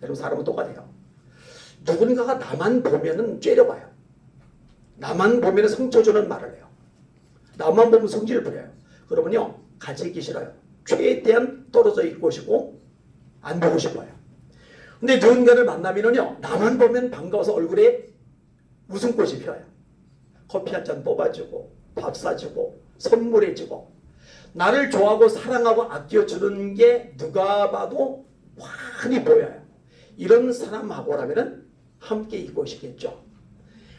여러분 사람은 똑같아요. 누군가가 나만 보면은 째려봐요. 나만 보면 상처 주는 말을 해요. 나만 보면 성질을 부려요. 그러면요 같이 있기 싫어요. 최대한 떨어져 있고 싶고 안 보고 싶어요. 근데 누군가를 만나면은요 나만 보면 반가워서 얼굴에 웃음꽃이 피어요. 커피 한 잔 뽑아주고 밥 사주고 선물해주고 나를 좋아하고 사랑하고 아껴주는 게 누가 봐도 환히 보여요. 이런 사람하고라면 함께 있고 싶겠죠.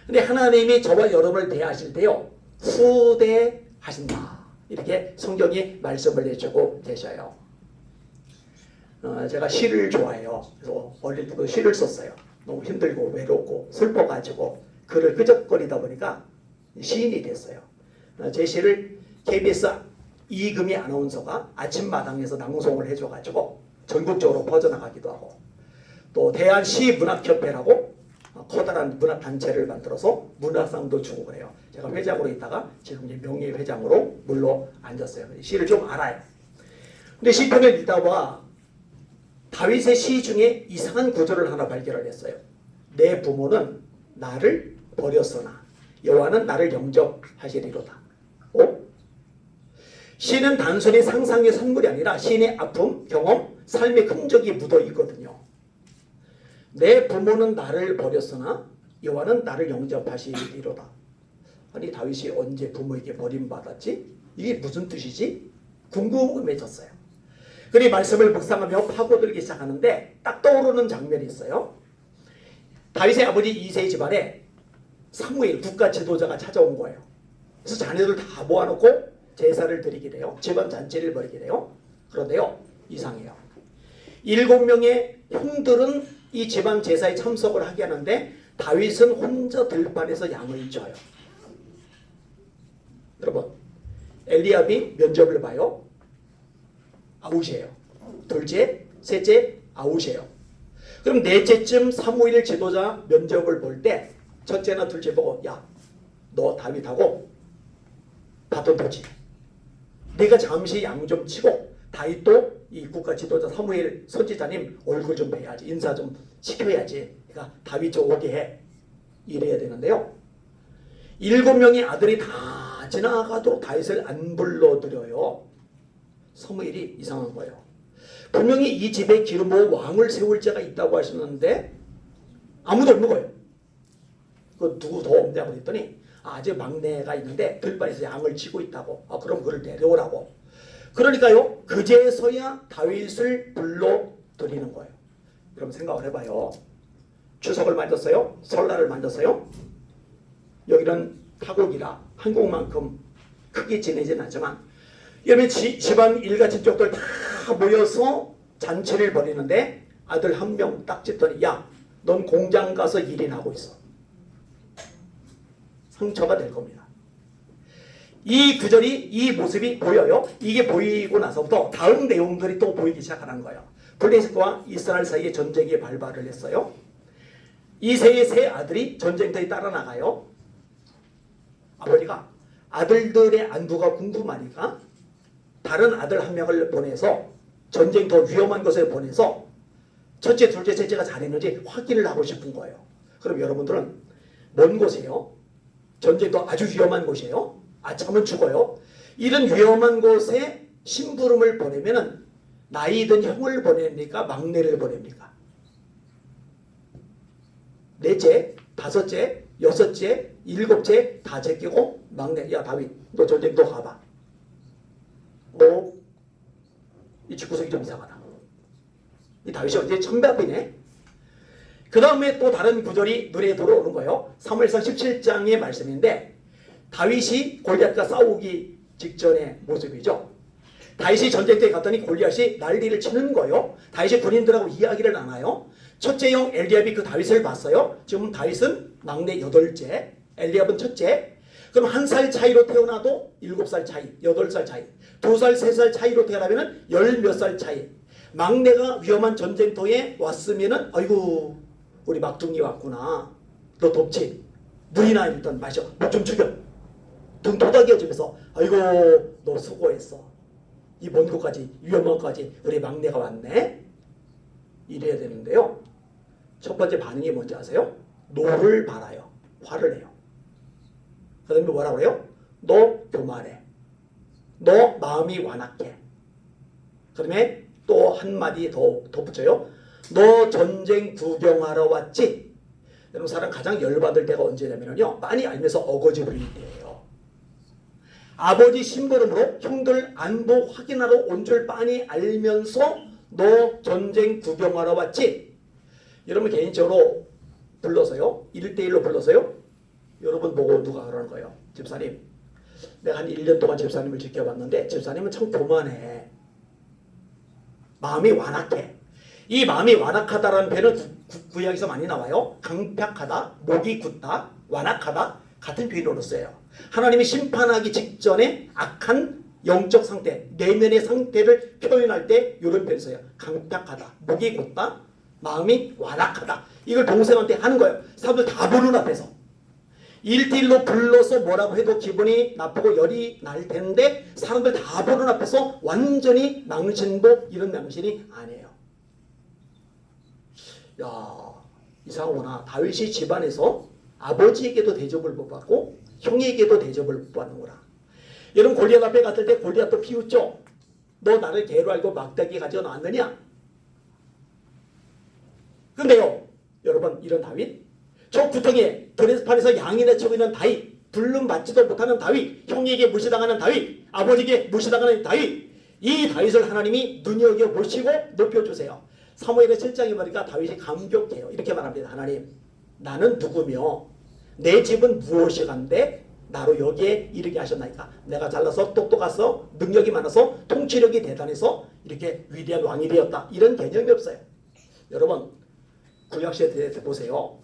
근데 하나님이 저와 여러분을 대하실 때요 후대하신다 이렇게 성경이 말씀을 해주고 계셔요. 제가 시를 좋아해요. 그래서 어릴 때부터 시를 썼어요. 너무 힘들고 외롭고 슬퍼가지고 글을 끄적거리다 보니까 시인이 됐어요. 제 시를 KBS 이금희 아나운서가 아침마당에서 낭송을 해줘가지고 전국적으로 퍼져나가기도 하고 또 대한시문학협회라고 커다란 문학단체를 만들어서 문학상도 주고 그래요. 제가 회장으로 있다가 지금 이제 명예회장으로 물러 앉았어요. 시를 좀 알아요. 근데 시편을 읽다가 다윗의 시 중에 이상한 구절을 하나 발견을 했어요. 내 부모는 나를 버렸으나 여호와는 나를 영접하시리로다. 시는 단순히 상상의 산물이 아니라 시인의 아픔, 경험, 삶의 흔적이 묻어 있거든요. 내 부모는 나를 버렸으나 여호와는 나를 영접하시리로다. 아니 다윗이 언제 부모에게 버림받았지? 이게 무슨 뜻이지? 궁금해졌어요. 그리 말씀을 묵상하며 파고들기 시작하는데 딱 떠오르는 장면이 있어요. 다윗의 아버지 이새의 집안에 사무엘 국가 지도자가 찾아온 거예요. 그래서 자녀들 다 모아놓고 제사를 드리게 돼요. 집안 잔치를 벌이게 돼요. 그런데요 이상해요. 7명의 형들은 이 집안 제사에 참석을 하게 하는데 다윗은 혼자 들판에서 양을 쳐요. 여러분 엘리압이 면접을 봐요. 아웃이에요. 둘째, 셋째 아웃이에요. 그럼 넷째쯤 사무엘 지도자 면접을 볼 때 첫째나 둘째 보고 야, 너 다윗하고 바톤 터치. 내가 잠시 양 좀 치고 다윗도 이 국가 지도자 사무엘 선지자님 얼굴 좀 뵈야지. 인사 좀 시켜야지. 그러니까 다윗 좀 오게 해. 이래야 되는데요. 7명의 아들이 다 지나가도 다윗을 안 불러들여요. 사무엘이 이상한 거예요. 분명히 이 집에 기름 부어 왕을 세울 자가 있다고 하셨는데 아무도 없는 거예요. 그 누구 더 없냐고 그랬더니 아직 막내가 있는데 들판에서 양을 치고 있다고. 그럼 그를 내려오라고. 그러니까요 그제서야 다윗을 불러들이는 거예요. 여러분 생각을 해봐요. 추석을 만졌어요? 설날을 만졌어요? 여기는 타국이라 한국만큼 크게 지내진 않지만 여러분 집안 일가친족들 다 모여서 잔치를 벌이는데 아들 한 명 딱 짓더니 야, 넌 공장 가서 일이나 하고 있어. 상처가 될 겁니다. 이 구절이 이 모습이 보여요. 이게 보이고 나서부터 다음 내용들이 또 보이기 시작하는 거예요. 블레셋과 이스라엘 사이에 전쟁이 발발을 했어요. 이새의 세 아들이 전쟁터에 따라 나가요. 아버지가 아들들의 안부가 궁금하니까 다른 아들 한 명을 보내서 전쟁터 위험한 곳에 보내서 첫째, 둘째, 셋째가 잘했는지 확인을 하고 싶은 거예요. 그럼 여러분들은 먼 곳이에요. 전쟁터 아주 위험한 곳이에요. 아차면 죽어요. 이런 위험한 곳에 심부름을 보내면은 나이 든 형을 보냅니까? 막내를 보냅니까? 넷째, 다섯째, 여섯째, 일곱째 다 제끼고 막내 야 다윗 너 전쟁터 가봐. 이 집구석이 좀 이상하다. 이 다윗이 언제 천배 앞이네. 그 다음에 또 다른 구절이 눈에 들어오는 거예요. 사무엘상 17장의 말씀인데 다윗이 골리앗과 싸우기 직전의 모습이죠. 다윗이 전쟁터에 갔더니 골리앗이 난리를 치는 거예요. 다윗이 군인들하고 이야기를 나눠요. 첫째 형 엘리압이 그 다윗을 봤어요. 지금 다윗은 막내 8째, 엘리압은 첫째. 그럼 1살 차이로 태어나도 7살 차이, 8살 차이, 2살, 3살 차이로 태어나면 10몇 살 차이. 막내가 위험한 전쟁터에 왔으면은 아이고 우리 막둥이 왔구나. 너 덥지? 물이나 일단 마셔. 물 좀 죽여. 등 도닥여주면서 아이고 너 수고했어. 이 먼 곳까지 위험한 곳까지 우리 막내가 왔네. 이래야 되는데요. 첫 번째 반응이 뭔지 아세요? 노를 발아요. 화를 내요. 그 다음에 뭐라고 그래요? 너 교만해. 너 마음이 완악해. 그 다음에 또 한마디 더 덧붙여요. 너 전쟁 구경하러 왔지? 여러분 사람 가장 열받을 때가 언제냐면요. 많이 알면서 어거지 부릴 때예요. 아버지 심부름으로 형들 안부 확인하러 온 줄 빤히 알면서 너 전쟁 구경하러 왔지? 여러분 개인적으로 불러서요. 1대1로 불러서요. 여러분 보고 누가 그러는 거예요. 집사님. 내가 한 1년 동안 집사님을 지켜봤는데 집사님은 참 교만해. 마음이 완악해. 이 마음이 완악하다라는 표현은 구약에서 많이 나와요. 강팍하다, 목이 굳다, 완악하다 같은 표현으로 써요. 하나님이 심판하기 직전에 악한 영적 상태, 내면의 상태를 표현할 때 이런 표현 써요. 강팍하다, 목이 굳다, 마음이 완악하다. 이걸 동생한테 하는 거예요. 사람들 다 보는 앞에서. 1대1로 불러서 뭐라고 해도 기분이 나쁘고 열이 날 텐데 사람들 다 보는 앞에서 완전히 망신도 이런 망신이 아니에요. 야, 이상하구나. 다윗이 집안에서 아버지에게도 대접을 못 받고 형에게도 대접을 못 받는구나. 여러분 골리앗 앞에 갔을 때 골리앗도 비웃죠. 너 나를 개로 알고 막대기 가지고 나왔느냐? 근데요 여러분 이런 다윗, 저 구덩이에 드레스판에서 양이나 치고 있는 다윗, 불름 받지도 못하는 다윗, 형에게 무시당하는 다윗, 아버지에게 무시당하는 다윗, 이 다윗을 하나님이 눈여겨보시고 높여주세요. 사무엘의 7장에 보니까 다윗이 감격해요. 이렇게 말합니다. 하나님, 나는 누구며 내 집은 무엇이간데 나로 여기에 이르게 하셨나이까. 내가 잘나서 똑똑해서 능력이 많아서 통치력이 대단해서 이렇게 위대한 왕이 되었다. 이런 개념이 없어요. 여러분 구약시대에 보세요.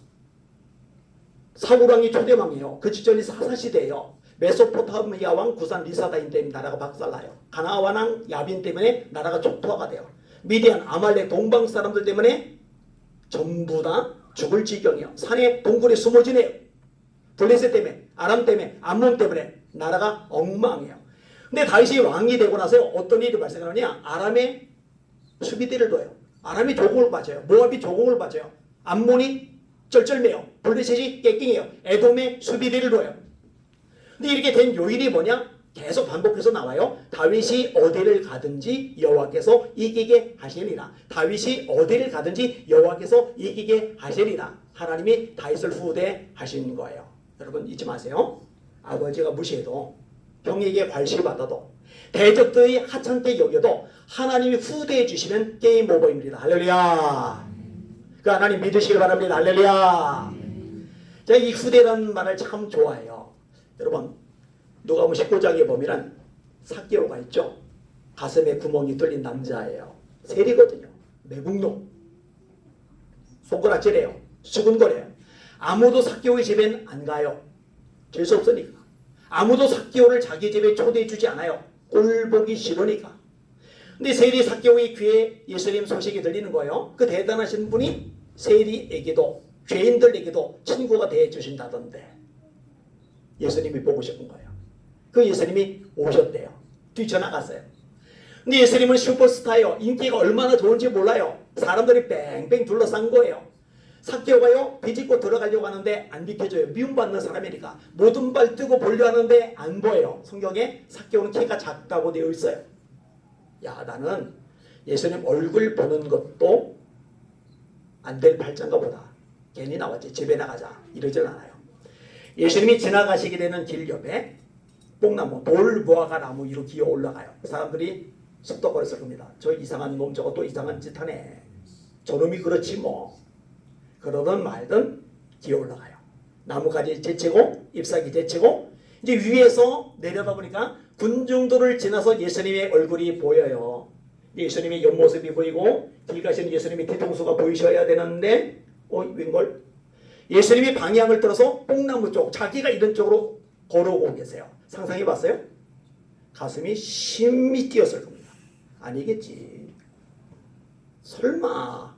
사울왕이 초대왕이에요. 그 직전이 사사시대예요. 메소포타미아 왕 구산 리사다임 때문에 나라가 박살나요. 가나안 왕 야빈 때문에 나라가 족토화가 돼요. 미디안 아말렉 동방 사람들 때문에 전부 다 죽을 지경이에요. 산에 동굴에 숨어 지내요. 블레셋 때문에, 아람 때문에, 암몬 때문에 나라가 엉망이에요. 근데 다윗이 왕이 되고 나서 어떤 일이 발생하느냐? 아람에 수비대를 둬요. 아람이 조공을 맞아요. 모압이 조공을 맞아요. 암몬이 쩔쩔매요. 블레셋이 깨끼해요. 에돔에 수비대를 둬요. 근데 이렇게 된 요인이 뭐냐? 계속 반복해서 나와요. 다윗이 어디를 가든지 여호와께서 이기게 하시리라. 다윗이 어디를 가든지 여호와께서 이기게 하시리라. 하나님이 다윗을 후대하신 거예요. 여러분 잊지 마세요. 아버지가 무시해도 형에게 괄시받아도 대적들이 하찮게 여겨도 하나님이 후대해 주시면 게임 오버입니다. 할렐루야. 그 하나님 믿으시길 바랍니다. 할렐루야. 제가 이 후대라는 말을 참 좋아해요. 여러분 누가복음 19장에 보면 삭개오가 있죠. 가슴에 구멍이 뚫린 남자예요. 세리거든요. 매국노. 손가락질해요. 수근거려요. 아무도 삭개오의 집엔 안 가요. 재수 없으니까. 아무도 삭개오를 자기 집에 초대해 주지 않아요. 꼴보기 싫으니까. 근데 세리 삭개오의 귀에 예수님 소식이 들리는 거예요. 그 대단하신 분이 세리에게도 죄인들에게도 친구가 되어 주신다던데 예수님이 보고 싶은 거예요. 그 예수님이 오셨대요. 뛰쳐나갔어요. 근데 예수님은 슈퍼스타예요. 인기가 얼마나 좋은지 몰라요. 사람들이 뺑뺑 둘러싼 거예요. 삭개오가요 비집고 들어가려고 하는데 안 비켜줘요. 미움받는 사람이니까. 모든 발 뜨고 보려 하는데 안 보여요. 성경에 삭개오는 키가 작다고 되어 있어요. 야, 나는 예수님 얼굴 보는 것도 안 될 팔짱가 보다. 괜히 나왔지. 집에 나가자. 이러질 않아요. 예수님이 지나가시게 되는 길 옆에 뽕나무, 돌무화과 나무 위로 기어 올라가요. 사람들이 습덕거렸을 겁니다. 저 이상한 놈 저거 또 이상한 짓 하네. 저놈이 그렇지 뭐. 그러든 말든 기어 올라가요. 나무가지 제치고 잎사귀 제치고 이제 위에서 내려다 보니까 군중도를 지나서 예수님의 얼굴이 보여요. 예수님의 옆모습이 보이고 길 가시는 예수님의 뒤통수가 보이셔야 되는데 웬걸? 예수님이 방향을 들어서 뽕나무 쪽, 자기가 이런 쪽으로 걸어오고 계세요. 상상해 봤어요? 가슴이 심히 뛰었을 겁니다. 아니겠지. 설마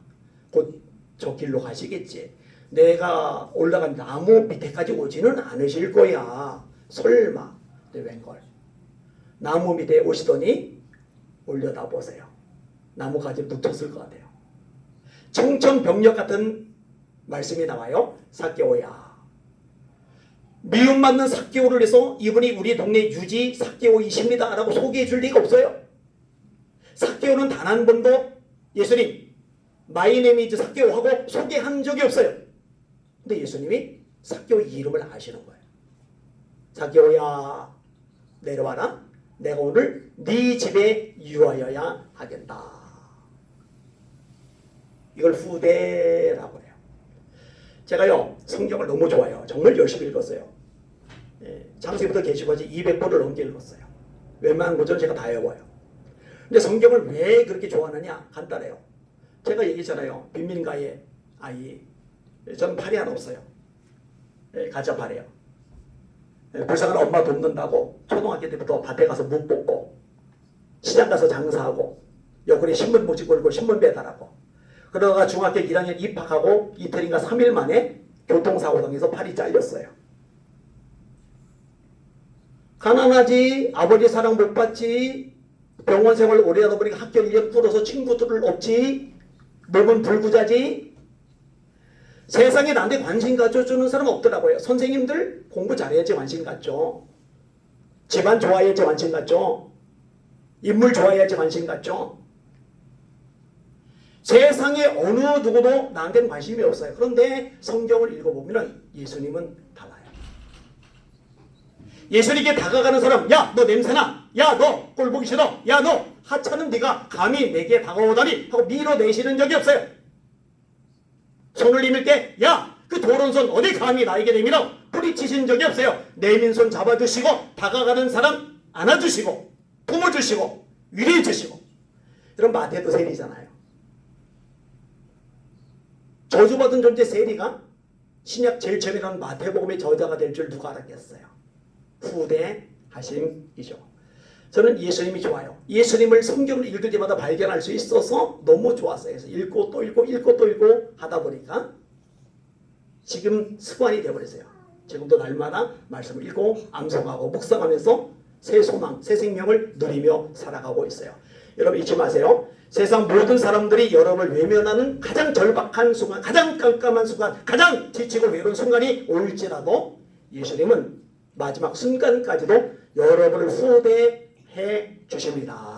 곧 저 길로 가시겠지. 내가 올라간 나무 밑에까지 오지는 않으실 거야. 설마. 근데 웬걸. 나무 밑에 오시더니 올려다보세요. 나무까지 붙었을 것 같아요. 청천벽력 같은 말씀이 나와요. 삭개오야. 미움받는 삭개오를 해서 이분이 우리 동네 유지 삭개오이십니다 라고 소개해 줄 리가 없어요. 삭개오는 단 한 번도 예수님 마이 네임이즈 삭개오하고 소개한 적이 없어요. 근데 예수님이 삭개오 이름을 아시는 거예요. 삭개오야 내려와라. 내가 오늘 네 집에 유하여야 하겠다. 이걸 후대라고 해요. 제가요 성경을 너무 좋아해요. 정말 열심히 읽었어요. 창세기부터 계시까지 200권을 넘게 읽었어요. 웬만한 구절은 제가 다 외워요. 근데 성경을 왜 그렇게 좋아하느냐? 간단해요. 제가 얘기했잖아요. 빈민가의 아이. 저는 팔이 하나 없어요. 가짜팔이에요. 불쌍한 엄마 돕는다고 초등학교 때부터 밭에 가서 묵 뽑고 시장 가서 장사하고 여권에 신문지 걸고 신문 배달하고 그러다가 중학교 1학년 입학하고 이틀인가 3일 만에 교통사고 당해서 팔이 잘렸어요. 가난하지, 아버지 사랑 못 받지, 병원 생활 오래 하다 보니까 학교 1년 줄어서 친구들을 없지, 몸은 불구자지. 세상에 나한테 관심 가져주는 사람 없더라고요. 선생님들 공부 잘해야지 관심 갖죠. 집안 좋아야지 관심 갖죠. 인물 좋아야지 관심 갖죠. 세상에 어느 누구도 나한테는 관심이 없어요. 그런데 성경을 읽어보면 예수님은 달라요. 예수님께 다가가는 사람, 야 너 냄새나, 야 너 꼴 보기 싫어, 야 너 하찮은 네가 감히 내게 다가오다니 하고 밀어내시는 적이 없어요. 손을 내밀 때 야 그 더러운 손 어디 감히 나에게 내밀어 뿌리치신 적이 없어요. 내민 손 잡아주시고 다가가는 사람 안아주시고 품어주시고 위로해주시고. 이런 마태도 세리잖아요. 저주받은 존재 세리가 신약 제일 처음이라는 마태복음의 저자가 될 줄 누가 알았겠어요. 후대하심이죠. 저는 예수님이 좋아요. 예수님을 성경을 읽을 때마다 발견할 수 있어서 너무 좋았어요. 그래서 읽고 또 읽고 읽고 또 읽고 하다 보니까 지금 습관이 되어버렸어요. 지금도 날마다 말씀을 읽고 암송하고 묵상하면서 새 소망, 새 생명을 누리며 살아가고 있어요. 여러분 잊지 마세요. 세상 모든 사람들이 여러분을 외면하는 가장 절박한 순간, 가장 깜깜한 순간, 가장 지치고 외로운 순간이 올지라도 예수님은 마지막 순간까지도 여러분을 후대해 주십니다.